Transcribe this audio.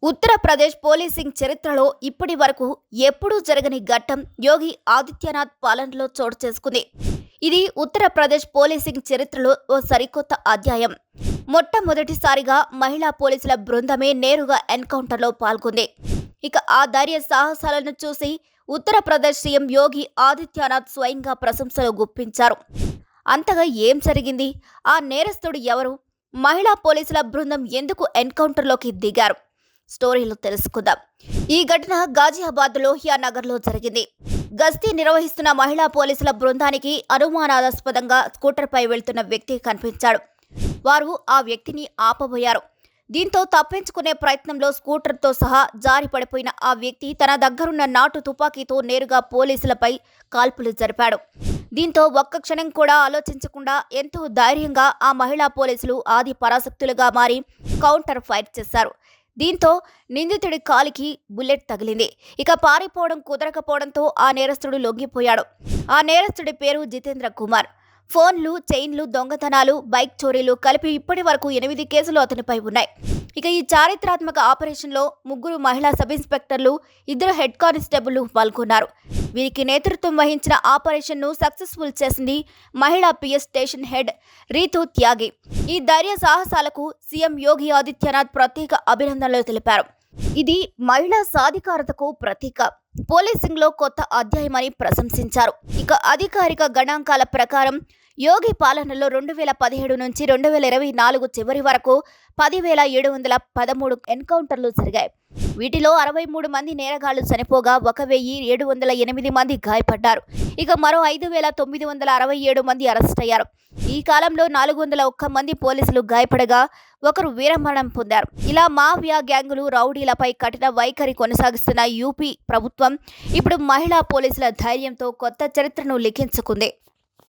Uttar Pradesh policing చరిత్రలో ఇప్పటి వరకు ఎప్పుడూ జరగని ఘట్టం యోగి ఆదిత్యనాథ్ పాలనలో చోటు చేసుకుంది. ఇది ఉత్తరప్రదేశ్ పోలీసింగ్ చరిత్రలో ఓ సరికొత్త అధ్యాయం. మొట్టమొదటిసారిగా మహిళా పోలీసుల బృందమే నేరుగా ఎన్కౌంటర్లో పాల్గొంది. ఇక ఆ ధైర్య సాహసాలను చూసి ఉత్తరప్రదేశ్ సీఎం యోగి ఆదిత్యనాథ్ స్వయంగా ప్రశంసలు గుప్పించారు. అంతగా ఏం జరిగింది? ఆ నేరస్తుడు ఎవరు? మహిళా పోలీసుల బృందం ఎందుకు ఎన్కౌంటర్లోకి దిగారు? స్టోరీలు తెలుసుకుందాం. ఈ ఘటన గాజియాబాద్ లోహియా నగర్లో జరిగింది. గస్తీ నిర్వహిస్తున్న మహిళా పోలీసుల బృందానికి అనుమానాస్పదంగా స్కూటర్పై వెళ్తున్న వ్యక్తి కనిపించాడు. వారు ఆ వ్యక్తిని ఆపబోయారు. దీంతో తప్పించుకునే ప్రయత్నంలో స్కూటర్తో సహా జారి పడిపోయిన ఆ వ్యక్తి తన దగ్గరున్న నాటు తుపాకీతో నేరుగా పోలీసులపై కాల్పులు జరిపాడు. దీంతో ఒక్క క్షణం కూడా ఆలోచించకుండా ఎంతో ధైర్యంగా ఆ మహిళా పోలీసులు ఆది పరాశక్తులుగా మారి కౌంటర్ ఫైర్ చేశారు. దీంతో నిందితుడి కాలికి బుల్లెట్ తగిలింది. ఇక పారిపోవడం కుదరకపోవడంతో ఆ నేరస్తుడు లొంగిపోయాడు. ఆ నేరస్తుడి పేరు జితేంద్ర కుమార్. ఫోన్లు, చైన్లు, దొంగతనాలు, బైక్ చోరీలు కలిపి ఇప్పటి వరకు 8 కేసులు అతనిపై ఉన్నాయి. ఇక ఈ చారిత్రాత్మక ఆపరేషన్లో 3 మహిళా సబ్ ఇన్స్పెక్టర్లు, 2 హెడ్ కానిస్టేబుల్ పాల్గొన్నారు. వీరికి నేతృత్వం వహించిన ఆపరేషన్ను సక్సెస్ఫుల్ చేసింది మహిళా పిఎస్ స్టేషన్ హెడ్ రీతు త్యాగి. ఈ ధైర్య సాహసాలకు సీఎం యోగి ఆదిత్యనాథ్ ప్రత్యేక అభినందనలు తెలిపారు. ఇది మహిళా సాధికారతకు ప్రతీక, పోలీసింగ్లో కొత్త అధ్యాయమని ప్రశంసించారు. ఇక అధికారిక గణాంకాల ప్రకారం యోగి పాలనలో 2017 నుంచి 2024 చివరి వరకు 10,713 ఎన్కౌంటర్లు జరిగాయి. వీటిలో 63 మంది నేరగాళ్లు చనిపోగా 1,708 మంది గాయపడ్డారు. ఇక మరో 5,967 మంది అరెస్ట్ అయ్యారు. ఈ కాలంలో 401 మంది పోలీసులు గాయపడగా ఒకరు వీరమరణం పొందారు. ఇలా మాఫియా గ్యాంగులు, రౌడీలపై కఠిన వైఖరి కొనసాగిస్తున్న యూపీ ప్రభుత్వం ఇప్పుడు మహిళా పోలీసుల ధైర్యంతో కొత్త చరిత్రను లిఖించుకుంది.